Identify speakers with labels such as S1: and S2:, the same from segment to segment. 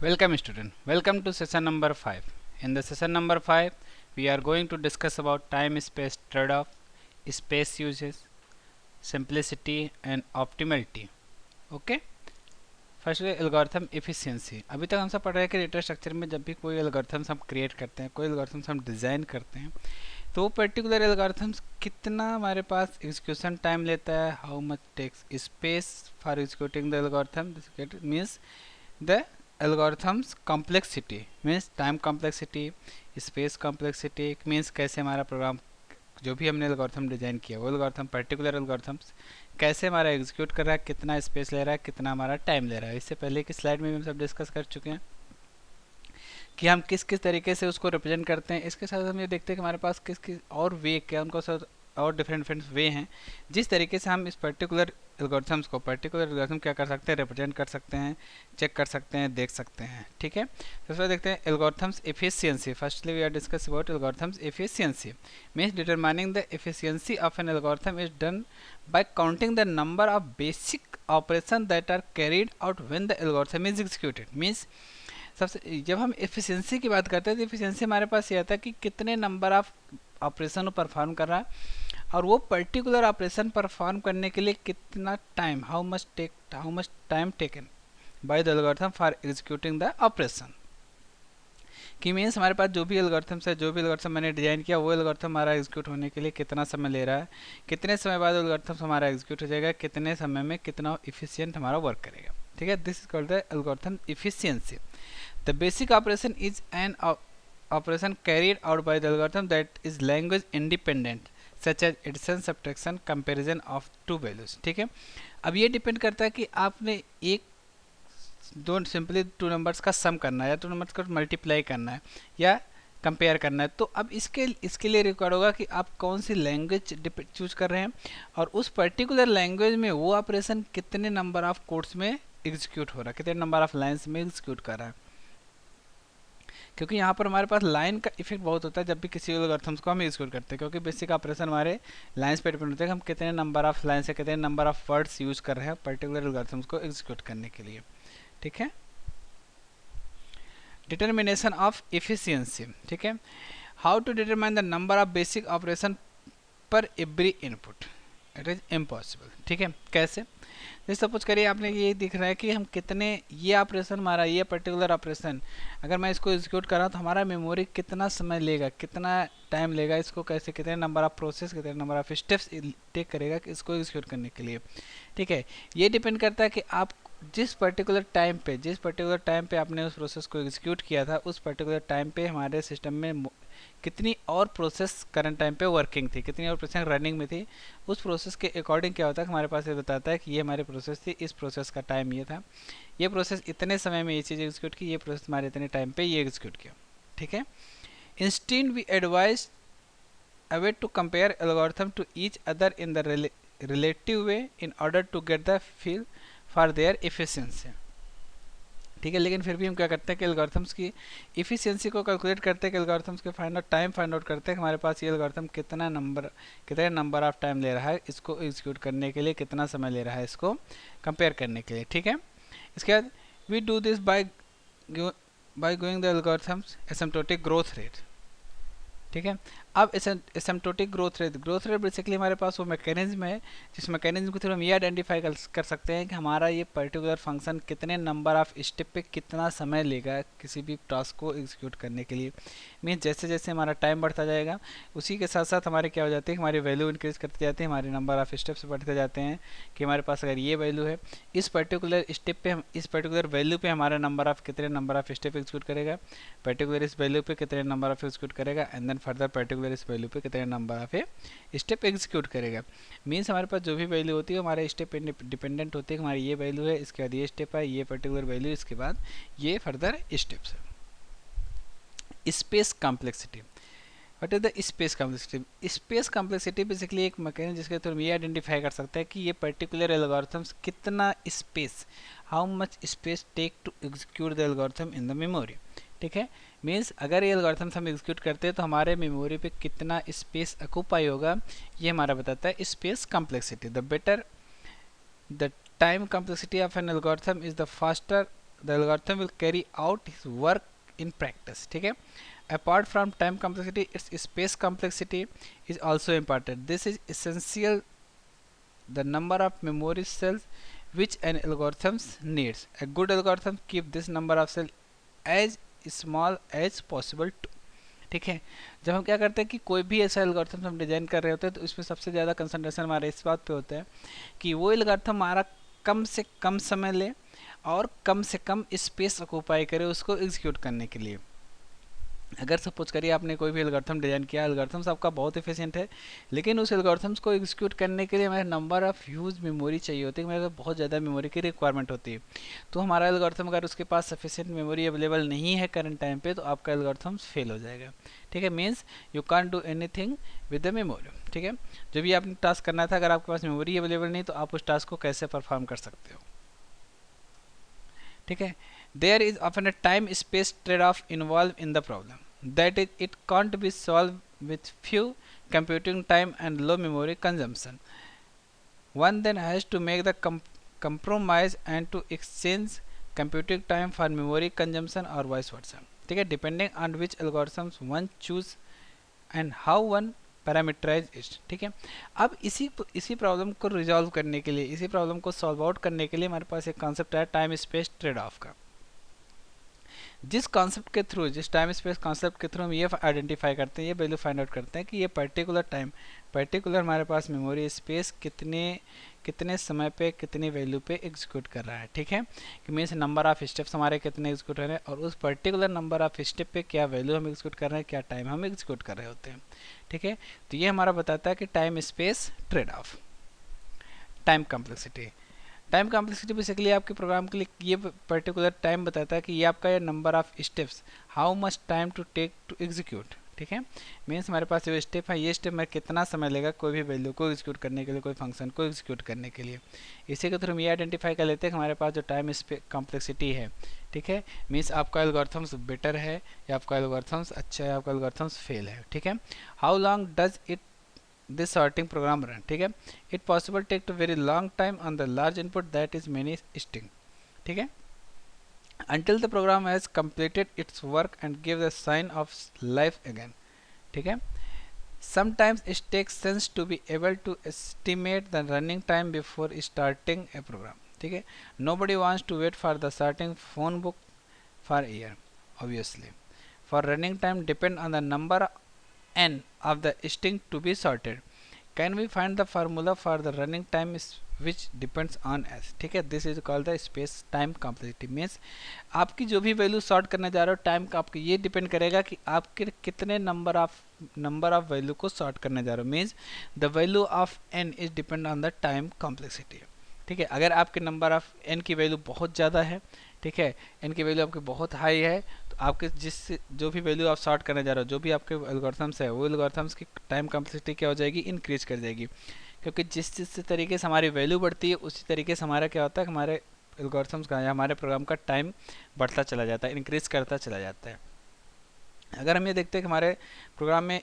S1: Welcome student. Welcome to session number 5. In the session number 5, we are going to discuss about time-space trade-off, space uses, simplicity and optimality. Okay? Firstly algorithm efficiency. अभी तक हम सब पढ़ रहे हैं कि data structure में जब भी कोई एल्गोरिथम्स हम क्रिएट करते हैं, कोई एल्गोरिथम्स हम डिज़ाइन करते हैं, तो वो पर्टिकुलर एल्गोरिथम्स कितना हमारे पास एग्जीक्यूशन टाइम लेता है, how much takes space for executing the algorithm, means the algorithms complexity means time complexity, space complexity means कैसे हमारा प्रोग्राम जो भी हमने एल्गोरिथम डिजाइन किया वो एल्गोरिथम पर्टिकुलर एल्गोरिथम्स कैसे हमारा एग्जीक्यूट कर रहा है, कितना स्पेस ले रहा है, कितना हमारा टाइम ले रहा है। इससे पहले की स्लाइड में भी हम सब डिस्कस कर चुके हैं कि हम किस किस तरीके से उसको रिप्रेजेंट करते हैं। इसके साथ हम ये देखते हैं कि हमारे पास किस किस और वे क्या उनको साथ और डिफरेंट डिफरेंट वे हैं जिस तरीके से हम इस पर्टिकुलर एल्गोरिथम्स को पर्टिकुलर एल्गोरिथम क्या कर सकते हैं, रिप्रेजेंट कर सकते हैं, चेक कर सकते हैं, देख सकते हैं। ठीक है, तो सबसे देखते हैं algorithms efficiency. Firstly we are discuss about algorithms efficiency means determining the efficiency of an algorithm is done by counting the number of basic operations that are carried out when the algorithm is executed means सबसे जब हम efficiency की बात करते हैं तो efficiency हमारे पास ये आता है कि कितने नंबर ऑफ ऑपरेशन परफॉर्म कर रहा है और वो पर्टिकुलर ऑपरेशन परफॉर्म करने के लिए कितना time, how much time taken by the algorithm for executing the operation. कि मीन्स हमारे पास जो भी एल्गोरिथम्स है, जो भी एल्गोरिथम मैंने डिजाइन किया वो एल्गोरिथम हमारा एग्जीक्यूट होने के लिए कितना समय ले रहा है, कितने समय बाद एल्गोरिथम हमारा एग्जीक्यूट हो जाएगा, कितने समय में कितना इफिशियंट हमारा वर्क करेगा। ठीक है, this is called the algorithm efficiency. The basic operation is an operation carried out by the algorithm that is language independent such as addition, subtraction, comparison of two values. ठीक है, अब ये depend करता है कि आपने एक दो सिंपली टू नंबर्स का सम करना है या टू नंबर्स का मल्टीप्लाई करना है या कंपेयर करना है, तो अब इसके लिए रिक्वायर्ड होगा कि आप कौन सी लैंग्वेज चूज कर रहे हैं और उस पर्टिकुलर लैंग्वेज में वो ऑपरेशन कितने नंबर ऑफ कोड्स में एग्जीक्यूट हो रहा है, कितने नंबर ऑफ लाइन्स में एग्जीक्यूट कर रहा है। क्योंकि यहाँ पर हमारे पास लाइन का इफेक्ट बहुत होता है जब भी किसी एल्गोरिथम्स को हम एग्जीक्यूट करते हैं, क्योंकि बेसिक ऑपरेशन हमारे लाइन्स पे डिपेंड होते हैं कि हम कितने नंबर ऑफ लाइन से कितने नंबर ऑफ वर्ड्स यूज कर रहे हैं पर्टिकुलर एल्गोरिथम्स को एग्जीक्यूट करने के लिए। ठीक है, डिटर्मिनेशन ऑफ एफिशिएंसी। ठीक है, how to determine the number of basic operation per every input, it is impossible. ठीक है, कैसे? जैसे सपोज करिए आपने ये दिख रहा है कि हम कितने ये ऑपरेशन हमारा ये पर्टिकुलर ऑपरेशन अगर मैं इसको एग्जीक्यूट कर रहा हूँ तो हमारा मेमोरी कितना समय लेगा, कितना टाइम लेगा, इसको कैसे कितने नंबर ऑफ प्रोसेस, कितने नंबर ऑफ स्टेप्स टेक करेगा कि इसको एग्जीक्यूट करने के लिए। ठीक है, ये डिपेंड करता है कि आप जिस पर्टिकुलर टाइम पे आपने उस प्रोसेस को एग्जीक्यूट किया था उस पर्टिकुलर टाइम पे हमारे सिस्टम में कितनी और प्रोसेस करंट टाइम पे वर्किंग थी, कितनी और प्रोसेस रनिंग में थी। उस प्रोसेस के अकॉर्डिंग क्या होता है हमारे पास ये बताता है कि ये हमारी प्रोसेस थी, इस प्रोसेस का टाइम ये था, ये प्रोसेस इतने समय में ये चीज़ एग्जीक्यूट की, ये प्रोसेस हमारे इतने टाइम पे ये एग्जीक्यूट किया। ठीक है, instant we advise away to compare algorithm to each other in the relative way in order to get the feel for their efficiency. ठीक है, लेकिन फिर भी हम क्या करते हैं कि एल्गोरिथम्स की इफिशियंसी को कैलकुलेट करते हैं कि एल्गोरिथम्स के फाइंड आउट करते हैं कि हमारे पास ये एल्गोरिथम कितने नंबर ऑफ टाइम ले रहा है, इसको एग्जीक्यूट करने के लिए कितना समय ले रहा है, इसको कंपेयर करने के लिए। ठीक है, इसके बाद we do this by going the algorithms asymptotic growth rate. ठीक है, अब एसिम्प्टोटिक ग्रोथ रेट बेसिकली हमारे पास वो मैकेनिज्म है जिस मैकेनिज्म के थ्रू हम ये आइडेंटिफाई कर सकते हैं कि हमारा ये पर्टिकुलर फंक्शन कितने नंबर ऑफ स्टेप पे कितना समय लेगा किसी भी टास्क को एग्जीक्यूट करने के लिए। मीन्स जैसे जैसे हमारा टाइम बढ़ता जाएगा उसी के साथ साथ हमारे क्या हो जाते हैं, हमारी वैल्यू इंक्रीज करते जाते हैं, हमारे नंबर ऑफ स्टेप्स बढ़ते जाते हैं कि हमारे पास अगर ये वैल्यू है इस पर्टिकुलर स्टेप पे हम इस पर्टिकुलर वैल्यू पे हमारा कितने नंबर ऑफ स्टेप एग्जीक्यूट करेगा, पर्टिकुलर इस वैल्यू पे कितने नंबर ऑफ एग्जीक्यूट करेगा एंड देन फर्दर पर्टिकुलर इस वैल्यू पे कितने नंबर ऑफ स्टेप एग्जीक्यूट करेगा। मीन्स हमारे पास जो भी वैल्यू होती है हमारे स्टेप डिपेंडेंट होती है, हमारी ये वैल्यू है, इसके बाद ये स्टेप है, ये पर्टिकुलर वैल्यू, इसके बाद ये फर्दर स्टेप्स है। Space complexity, what is the space complexity? Space complexity basically एक मैकेनिज्म जिसके थ्रू हम ये आइडेंटिफाई कर सकते हैं कि ये पर्टिकुलर एल्गोरिथम्स कितना space, how much space take to execute the algorithm in the memory. ठीक है, मीन्स अगर ये एल्गोरिथम्स हम एग्जीक्यूट करते हैं तो हमारे मेमोरी पे कितना स्पेस ऑक्यूपाई होगा ये हमारा बताता है space complexity. The better the time complexity of an algorithm is the faster the algorithm will carry out his work in practice. ठीक है, apart from time complexity, its space complexity is also important. This is essential the number of memory cells which an algorithm needs. A good algorithm keep this number of cells as small as possible to. ठीक है, जब हम क्या करते हैं कि कोई भी ऐसा एल्गोरिथम हम डिजाइन कर रहे होते हैं तो इसमें सबसे ज़्यादा कंसंट्रेशन हमारा इस बात पे होता है कि वो एल्गोरिथम हमारा कम से कम समय ले और कम से कम स्पेस ऑक्यूपाई करे उसको एग्जीक्यूट करने के लिए। अगर सपोज करिए आपने कोई भी एल्गोरिथम डिजाइन किया, एल्गोरिथम्स आपका बहुत एफिशिएंट है, लेकिन उस एल्गोरिथम्स को एग्जीक्यूट करने के लिए हमें नंबर ऑफ यूज मेमोरी चाहिए होती है, मेरे बहुत ज़्यादा मेमोरी की रिक्वायरमेंट होती है। तो हमारा एल्गोरिथम अगर उसके पास सफिशिएंट मेमोरी अवेलेबल नहीं है करंट टाइम पे, तो आपका एल्गोरिथम फेल हो जाएगा। ठीक है, means you can't do anything with the memory. ठीक है, जो भी आपने टास्क करना था, अगर आपके पास मेमोरी अवेलेबल नहीं तो आप उस टास्क को कैसे परफॉर्म कर सकते हो। ठीक है, there is often a time space trade off involve in the problem, that is it can't be solved with few computing time and low memory consumption. One then has to make the compromise and to exchange computing time for memory consumption or vice versa. ठीक है, depending on which algorithms one choose and how one parameterize it. ठीक है, अब इसी problem को resolve करने के लिए, इसी प्रॉब्लम को सॉल्व आउट करने के लिए हमारे पास एक कॉन्सेप्ट है टाइम स्पेस ट्रेड ऑफ का। जिस कॉन्सेप्ट के थ्रू, जिस टाइम स्पेस कॉन्सेप्ट के थ्रू हम ये आइडेंटिफाई करते हैं, ये वैल्यू फाइंड आउट करते हैं कि ये पर्टिकुलर टाइम, पर्टिकुलर हमारे पास मेमोरी स्पेस कितने समय पे कितनी वैल्यू पे एग्जीक्यूट कर रहा है। ठीक है, कि मीन्स नंबर ऑफ स्टेप्स हमारे कितने एग्जीक्यूट हो रहे हैं और उस पर्टिकुलर नंबर ऑफ स्टेप पे क्या वैल्यू हम एग्जीक्यूट कर रहे हैं, क्या टाइम हम एग्जीक्यूट कर रहे होते हैं। ठीक है, तो ये हमारा बताता है कि time space trade of. Time complexity, time complexity basically आपके प्रोग्राम के लिए ये पर्टिकुलर टाइम बताता है कि ये आपका ये number of steps, how much time to take to execute. ठीक है, मीन्स हमारे पास जो स्टेप है, ये स्टेप में कितना समय लेगा कोई भी वैल्यू को एग्जीक्यूट करने के लिए, कोई फंक्शन को एग्जीक्यूट करने के लिए। इसी के थ्रू हम ये आइडेंटिफाई कर लेते हैं कि हमारे पास जो टाइम कॉम्प्लेक्सिटी है, ठीक है, मीन्स आपका एल्गोरिथम्स बेटर है या आपका एल्गोरिथम्स अच्छा है, आपका एल्गोरिथम्स फेल है। ठीक है, how long does it this sorting program run. ठीक है, it possible take to very long time on the large input that is many string. ठीक है, until the program has completed its work and give the sign of life again. ठीक है, sometimes it takes sense to be able to estimate the running time before starting a program. ठीक है, nobody wants to wait for the starting phone book for a year, obviously. For running time depend on the number n of the string to be sorted. Can we find the formula for the running time which depends on s? ठीक है, this is called the space time complexity. Means आपकी जो भी value sort करने जा रहे हो, time का आपका ये डिपेंड करेगा कि आपके कितने नंबर ऑफ वैल्यू को सॉर्ट करने जा रहे हो। Means the value of n is depend on the time complexity. ठीक है, अगर आपके नंबर ऑफ n की वैल्यू बहुत ज़्यादा है, ठीक है, n की वैल्यू आपकी बहुत हाई है, तो आपके जो भी वैल्यू आप सॉर्ट करने जा रहे हो, जो भी आपके एल्गोरिथम्स है, वो एल्गोरिथम्स की टाइम कॉम्प्लेक्सिटी क्या हो जाएगी, इंक्रीज कर जाएगी। क्योंकि जिस तरीके से हमारी वैल्यू बढ़ती है, उसी तरीके से हमारा क्या होता है, हमारे एल्गोरिथम्स का या हमारे प्रोग्राम का टाइम बढ़ता चला जाता है, इंक्रीज करता चला जाता है। अगर हम ये देखते हैं कि हमारे प्रोग्राम में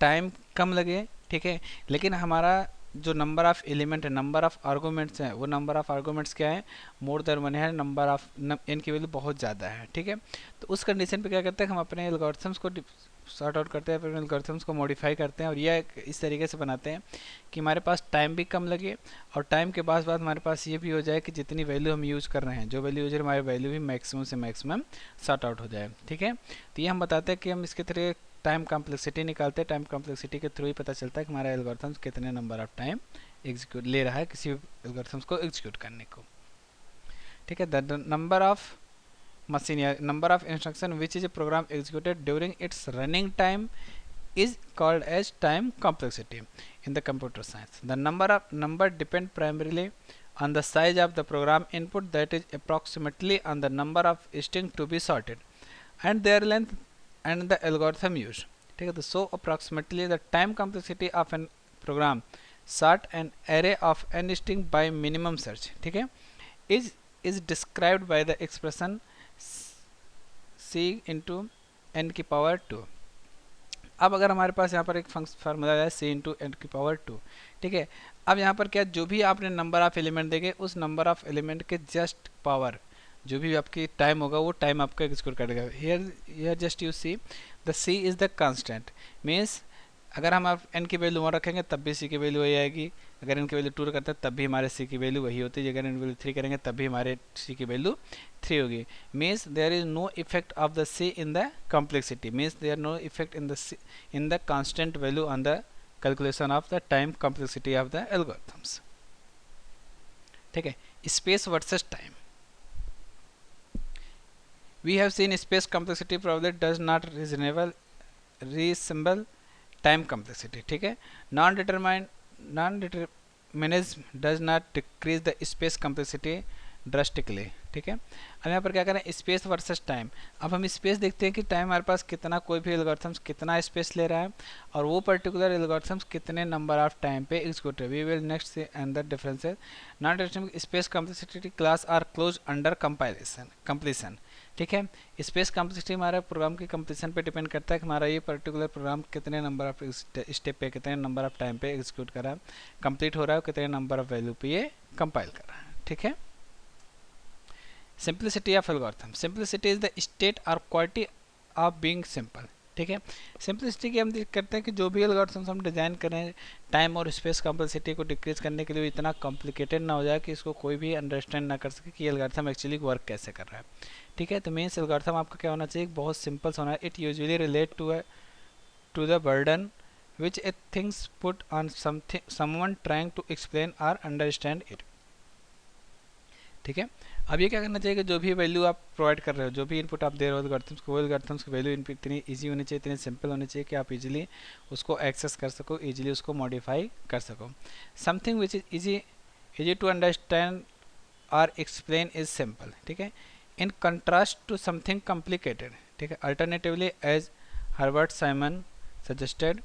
S1: टाइम कम लगे, ठीक है, लेकिन हमारा जो नंबर ऑफ एलिमेंट है, नंबर ऑफ आर्गूमेंट्स हैं, वो नंबर ऑफ आर्गूमेंट्स क्या है, मोर देन वन है, नंबर ऑफ n की वैल्यू बहुत ज़्यादा है। ठीक है, तो उस कंडीशन पे क्या करते हैं, हम अपने एल्गोरिथम्स को सॉर्ट आउट करते हैं, अपने एल्गोरिथम्स को मॉडिफाई करते हैं और यह इस तरीके से बनाते हैं कि हमारे पास टाइम भी कम लगे और टाइम के बाद हमारे पास ये भी हो जाए कि जितनी वैल्यू हम यूज़ कर रहे हैं, जो वैल्यू यूज है, हमारी वैल्यू भी मैक्सिमम से मैक्सिमम सॉर्ट आउट हो जाए। ठीक है, तो ये हम बताते हैं कि हम इसके थ्रू टाइम कॉम्प्लेक्सिटी निकालते हैं। टाइम कॉम्प्लेक्सिटी के थ्रू ही पता चलता है कि हमारा एल्गोरिथम्स कितने नंबर ऑफ टाइम एग्जीक्यूट ले रहा है किसी एल्गोरिथम्स को एग्जीक्यूट करने को। ठीक है, द नंबर ऑफ machine या number of instruction which is a program executed during its running time is called as time complexity in the computer science. The number depend primarily on the size of the program input, that is approximately on the number of string to be sorted and their length and the algorithm used. ठीक है, तो so approximately the time complexity of an program sort an array of n string by minimum search, ठीक है, is described by the expression c into n की power 2। अब अगर हमारे पास यहाँ पर एक फार्मूला है c इंटू एन की पावर 2, ठीक है, अब यहाँ पर क्या, जो भी आपने नंबर ऑफ एलिमेंट देंगे उस नंबर ऑफ एलिमेंट के जस्ट पावर, जो भी आपकी टाइम होगा वो टाइम आपका एग्जीक्यूट करेगा। Here just you see the c is the constant, means अगर हम आप एन की वैल्यू 1 रखेंगे तब भी सी की वैल्यू वही आएगी, अगर एन की वैल्यू 2 करते हैं तब भी हमारे सी की वैल्यू वही होती है, अगर एन वैल्यू 3 करेंगे तब भी हमारे सी की वैल्यू 3 होगी। Means there is no effect of the c in the complexity, means there no effect in the constant value on the calculation of the time complexity of the algorithms. ठीक है, space versus time. We have seen space complexity probability does not resemble time complexity। ठीक है, non-determinism does not decrease the space complexity drastically। ठीक है, अब यहाँ पर क्या करें, स्पेस वर्सेस टाइम। अब हम स्पेस देखते हैं कि टाइम हमारे पास कितना, कोई भी एल्गोरिथम्स कितना स्पेस ले रहा है और वो पर्टिकुलर एल्गोरिथम्स कितने नंबर ऑफ टाइम पे एग्जीक्यूट है। We will next see another differences. Non deterministic space complexity class are close under completion. ठीक है, स्पेस कॉम्प्लेक्सिटी हमारे प्रोग्राम की कंप्लीशन पे डिपेंड करता है कि हमारा ये पर्टिकुलर प्रोग्राम कितने नंबर ऑफ स्टेप पे, कितने नंबर ऑफ टाइम पे एग्जीक्यूट कर रहा है, कंप्लीट हो रहा है, कितने नंबर ऑफ वैल्यू पे ये कंपाइल कर रहा है। ठीक है, simplicity of algorithm. Simplicity is the state और क्वालिटी ऑफ बीइंग सिंपल। ठीक है, सिंप्लिसिटी की हम करते हैं कि जो भी एल्गोरिथम्स हम डिज़ाइन करें टाइम और स्पेस कॉम्प्लेक्सिटी को डिक्रीज करने के लिए इतना कॉम्प्लिकेटेड ना हो जाए कि इसको कोई भी अंडरस्टैंड ना कर सके कि एल्गोरिथम एक्चुअली वर्क कैसे कर रहा है। ठीक है, तो मीन्स एल्गोरिथम आपका क्या होना चाहिए, बहुत सिंपल होना है। It usually relate to the burden which a things put on someone trying to explain और अंडरस्टैंड इट। ठीक है, अब ये क्या करना चाहिए कि जो भी वैल्यू आप प्रोवाइड कर रहे हो, जो भी इनपुट आप दे रहे हो एल्गोरिथम्स को, वो एल्गोरिथम्स की वैल्यू इनपुट इतनी इजी होनी चाहिए, इतनी सिंपल होनी चाहिए कि आप इजीली उसको एक्सेस कर सको, इजीली उसको मॉडिफाई कर सको। Something which is easy to understand और एक्सप्लेन इज सिंपल। ठीक है, in contrast to something complicated. ठीक है, alternatively as Herbert Simon suggested,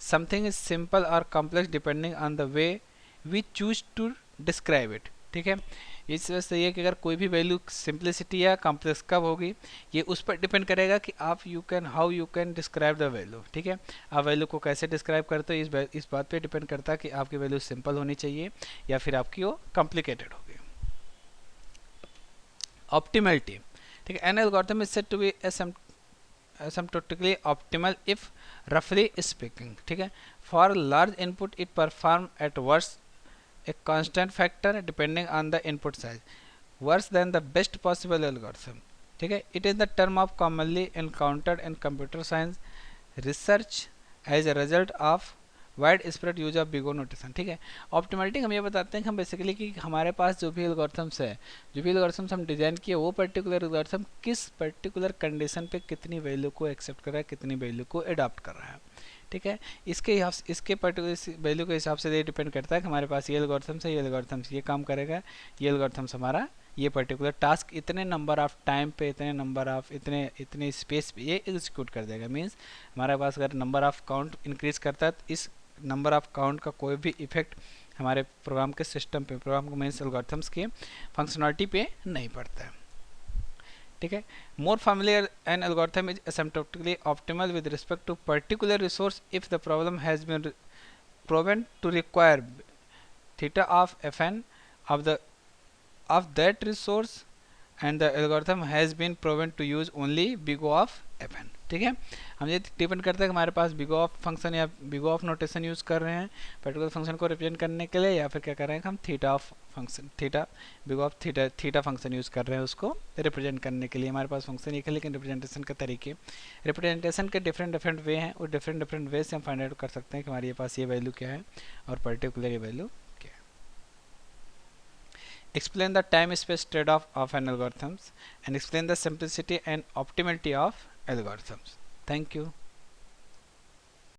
S1: something is simple और complex depending on the way we choose to describe it. ठीक है, इस वजह से ये कि अगर कोई भी वैल्यू सिंप्लिसिटी या कॉम्प्लेक्स कब होगी, ये उस पर डिपेंड करेगा कि आप how you can describe the value. ठीक है, आप वैल्यू को कैसे डिस्क्राइब करते हो, इस बात पे डिपेंड करता है कि आपकी वैल्यू सिंपल होनी चाहिए या फिर आपकी वो कॉम्प्लिकेटेड होगी। ऑप्टिमलिटी। ठीक है, an algorithm is said to be asymptotically optimal if roughly speaking। ठीक है, for large input it perform at worst a constant factor depending on the input size worse than the best possible algorithm। ठीक है, it is the term of commonly encountered in computer science research as a result of wide spread use of big O notation. ठीक है, optimality हम ये बताते हैं कि हम बेसिकली कि हमारे पास जो भी एल्गोरिथम्स है, जो भी एल्गोरिथम्स हम डिजाइन किए, वो पर्टिकुलर एल्गोरिथम किस पर्टिकुलर कंडीशन पे कितनी वैल्यू को एक्सेप्ट कर रहा है, कितनी वैल्यू को अडॉप्ट कर रहा है। ठीक है, इसके पर्टिकुलर वैल्यू के हिसाब से ये डिपेंड करता है कि हमारे पास ये एल्गोरिथम्स है, ये एल्गोरिथम्स ये काम करेगा, ये एल्गोरिथम्स हमारा ये पर्टिकुलर टास्क इतने नंबर ऑफ टाइम पे, इतने नंबर ऑफ इतने स्पेस पे ये एग्जीक्यूट कर देगा। मीन्स हमारे पास अगर नंबर ऑफ काउंट इंक्रीज करता है तो इस नंबर ऑफ काउंट का कोई भी इफेक्ट हमारे प्रोग्राम के सिस्टम पे, प्रोग्राम को मीन्स एल्गोरिथम्स के फंक्शनलिटी पे नहीं पड़ता है। ठीक है, more familiar an algorithm is asymptotically optimal with respect to particular resource if the problem has been proven to require theta of fn of that resource and the algorithm has been proven to use only big O of fn। ठीक है, हम ये depend करता है कि हमारे पास big of function या big of notation use कर रहे हैं पर्टिकुलर फंक्शन को रिप्रेजेंट करने के लिए, या फिर क्या कर रहे हैं कि हम theta of function big of theta function use कर रहे हैं उसको रिप्रेजेंट करने के लिए। हमारे पास फंक्शन एक है लेकिन रिप्रेजेंटेशन के तरीके, रिप्रेजेंटेशन के डिफरेंट वे हैं, और डिफरेंट वे से हम फाइंड आउट कर सकते हैं कि हमारे पास ये वैल्यू क्या है और पर्टिकुलर ये वैल्यू क्या है। Explain the time-space trade-off of an algorithms and explain the simplicity and optimality of algorithms। Thank you.